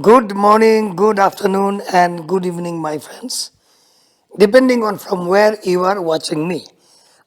Good morning, good afternoon, and good evening, my friends, depending on from where you are watching me.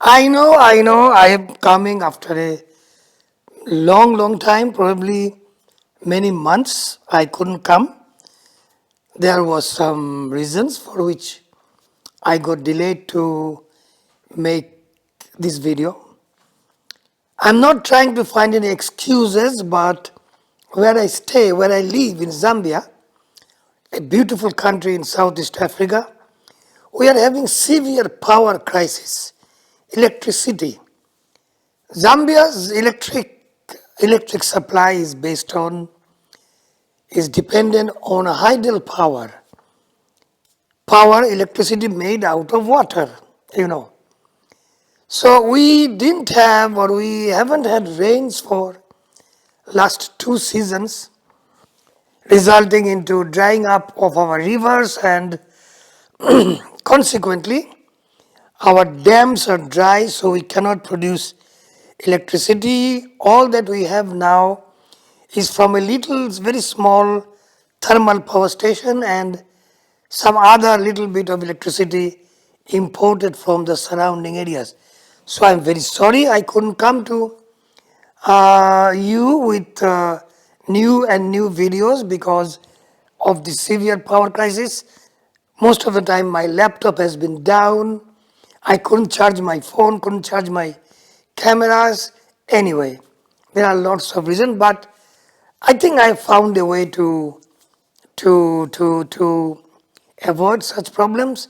I know, I am coming after a long time, probably many months. I couldn't come. There was some reasons for which I got delayed to make this video. I'm not trying to find any excuses, but where I stay, where I live in Zambia, a beautiful country in Southeast Africa, we are having severe power crisis, electricity. Zambia's electric supply is dependent on hydel power electricity made out of water, you know. So we didn't have or we haven't had rains for last 2 seasons, resulting into drying up of our rivers and consequently our dams are dry, so we cannot produce electricity. All that we have now is from a little, very small thermal power station and some other little bit of electricity imported from the surrounding areas. So I'm very sorry I couldn't come to you with new videos because of the severe power crisis. Most of the time my laptop has been down. I couldn't charge my phone, couldn't charge my cameras. Anyway, there are lots of reasons, but I think I found a way to avoid such problems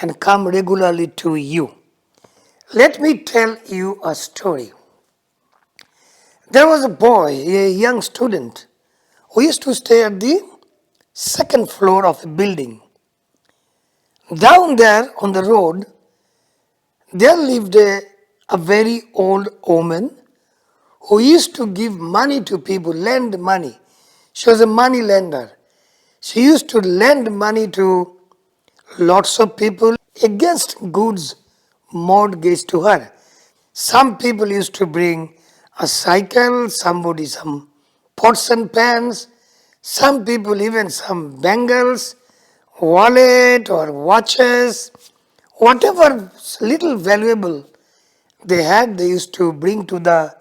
and come regularly to you. Let me tell you a story. There was a boy, a young student, who used to stay at the second floor of a building. Down there on the road, there lived a very old woman who used to give money to people, lend money. She was a money lender. She used to lend money to lots of people against goods mortgaged to her. Some people used to bring a cycle, somebody some pots and pans, some people even some bangles, wallet or watches, whatever little valuable they had, they used to bring to the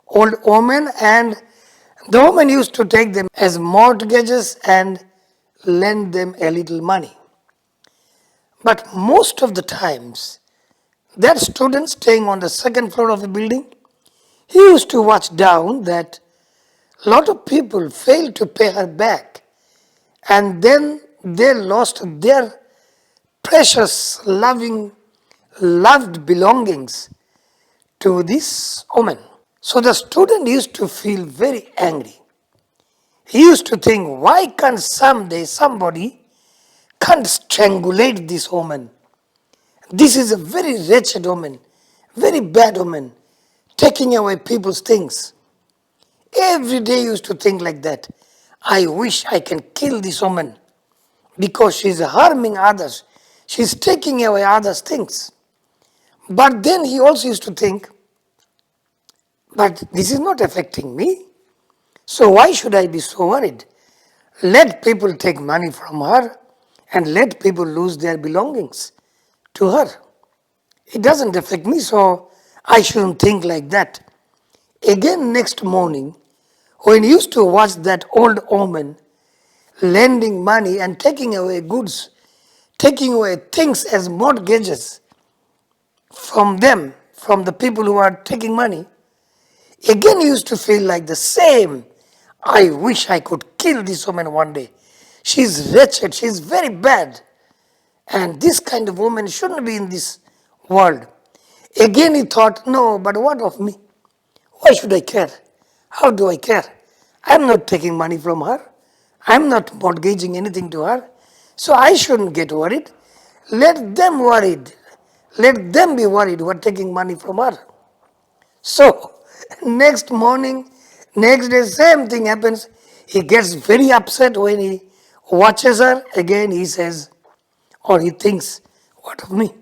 old woman, and the woman used to take them as mortgages and lend them a little money. But most of the times, that student staying on the second floor of the building, he used to watch down that a lot of people failed to pay her back, and then they lost their precious, loved belongings to this woman. So the student used to feel very angry. He used to think, why can't someday somebody can't strangulate this woman? This is a very wretched woman, very bad woman, taking away people's things. Every day he used to think like that. I wish I can kill this woman because she's harming others. She's taking away others' things. But then he also used to think, but this is not affecting me. So why should I be so worried? Let people take money from her and let people lose their belongings to her. It doesn't affect me, so I shouldn't think like that. Again, next morning, when he used to watch that old woman lending money and taking away goods, taking away things as mortgages from them, from the people who are taking money, again he used to feel like the same. I wish I could kill this woman one day. She's wretched, she's very bad. And this kind of woman shouldn't be in this world. Again he thought, no, but what of me? Why should I care? How do I care? I'm not taking money from her. I'm not mortgaging anything to her. So I shouldn't get worried. Let them worried. Let them be worried who are taking money from her. So next morning, next day, same thing happens. He gets very upset when he watches her. Again he says, or he thinks, what of me?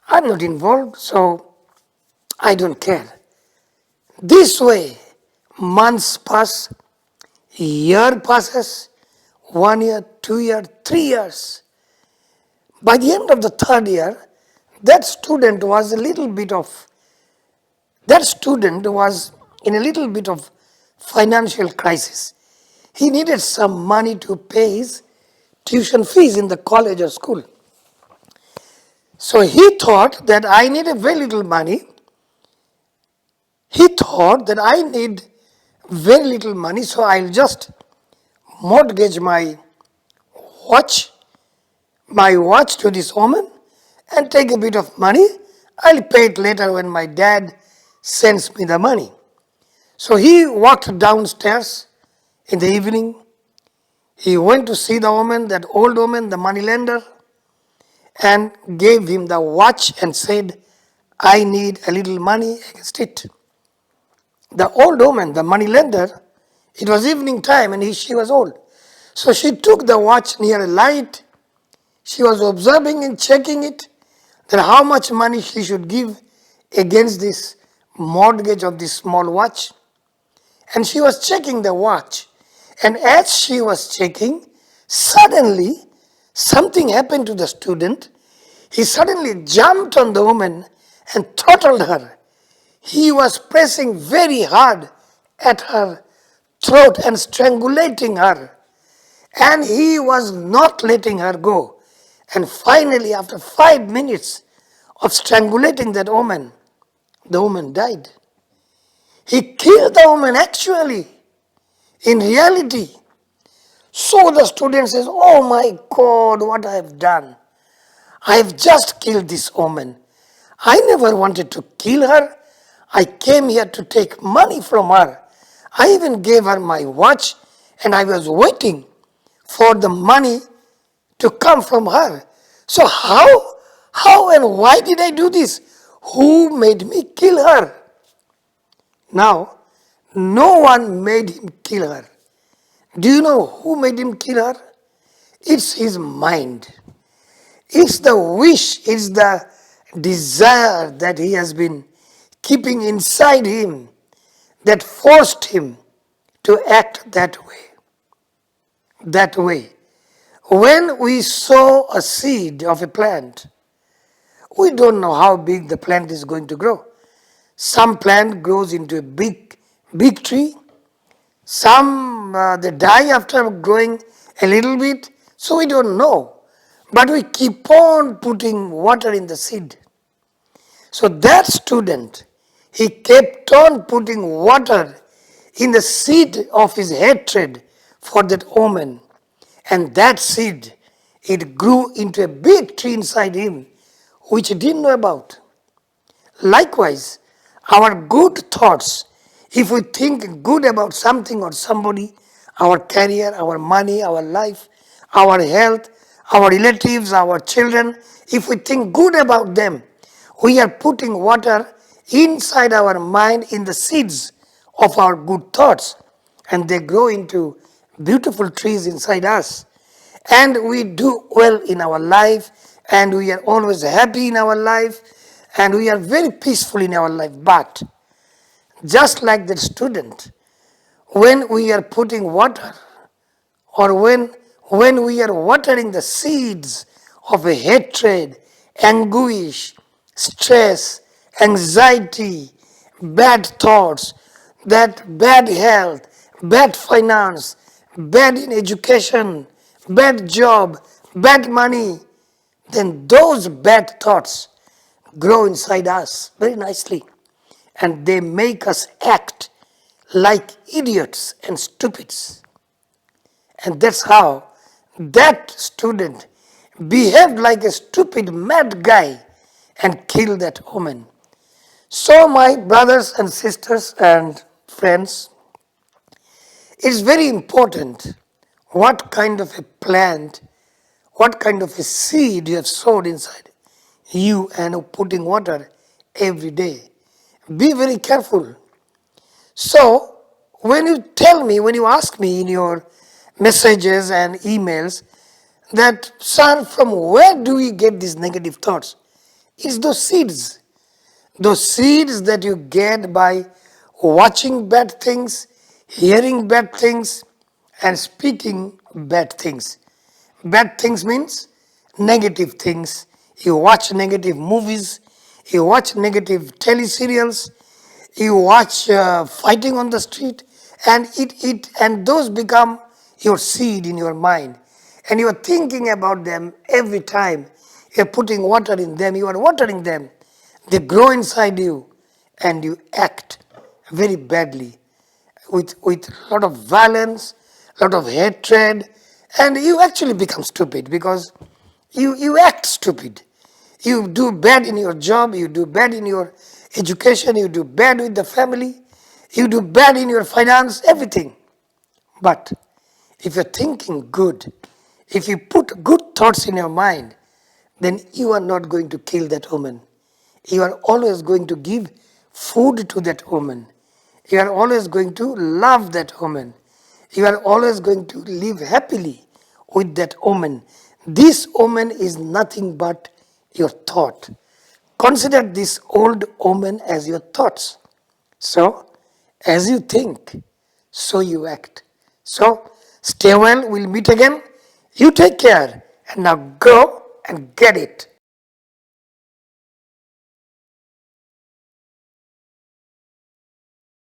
I'm not involved, so I don't care. This way, months pass, year passes, 1 year, 2 year, 3 years. By the end of the third year, that student was a little bit of, that student was in a little bit of financial crisis. He needed some money to pay his tuition fees in the college or school. So he thought that I need a very little money. He thought that I need very little money, so I'll just mortgage watch, my watch to this woman and take a bit of money. I'll pay it later when my dad sends me the money. So he walked downstairs in the evening. He went to see the woman, that old woman, the moneylender, and gave him the watch and said, I need a little money against it. The old woman, the moneylender, it was evening time and she was old. So she took the watch near a light. She was observing and checking it, that how much money she should give against this mortgage of this small watch. And she was checking the watch. And as she was checking, suddenly something happened to the student. He suddenly jumped on the woman and throttled her. He was pressing very hard at her throat and strangulating her. And he was not letting her go. And finally, after 5 minutes of strangulating that woman, the woman died. He killed the woman actually, in reality. So the student says, oh my God, what I have done. I have just killed this woman. I never wanted to kill her. I came here to take money from her. I even gave her my watch and I was waiting for the money to come from her. So how and why did I do this? Who made me kill her? Now, no one made him kill her. Do you know who made him kill her? It's his mind. It's the wish, it's the desire that he has been keeping inside him that forced him to act that way. That way. When we sow a seed of a plant, we don't know how big the plant is going to grow. Some plant grows into a big tree. Some they die after growing a little bit. So we don't know. But we keep on putting water in the seed. So that student, he kept on putting water in the seed of his hatred for that woman. And that seed, it grew into a big tree inside him, which he didn't know about. Likewise, our good thoughts, if we think good about something or somebody, our career, our money, our life, our health, our relatives, our children, if we think good about them, we are putting water inside our mind in the seeds of our good thoughts, and they grow into beautiful trees inside us. And we do well in our life, and we are always happy in our life, and we are very peaceful in our life. But just like that student, when we are putting water, or when we are watering the seeds of a hatred, anguish, stress, anxiety, bad thoughts, that bad health, bad finance, bad in education, bad job, bad money, then those bad thoughts grow inside us very nicely, and they make us act like idiots and stupids. And that's how that student behaved like a stupid mad guy and killed that woman. So my brothers and sisters and friends, it's very important what kind of a plant, what kind of a seed you have sowed inside you and putting water every day. Be very careful. So, when you tell me, when you ask me in your messages and emails that, sir, from where do we get these negative thoughts? It's those seeds. Those seeds that you get by watching bad things, hearing bad things, and speaking bad things. Bad things means negative things. You watch negative movies, you watch negative teleserials, you watch fighting on the street, and and those become your seed in your mind. And you are thinking about them every time. You're putting water in them, you are watering them. They grow inside you, and you act very badly with a lot of violence, a lot of hatred, and you actually become stupid because you act stupid. You do bad in your job, you do bad in your education, you do bad with the family, you do bad in your finance, everything. But if you're thinking good, if you put good thoughts in your mind, then you are not going to kill that woman. You are always going to give food to that woman. You are always going to love that woman. You are always going to live happily with that woman. This woman is nothing but your thought. Consider this old woman as your thoughts. So, as you think, so you act. So, stay well, we'll meet again. You take care, and now go and get it.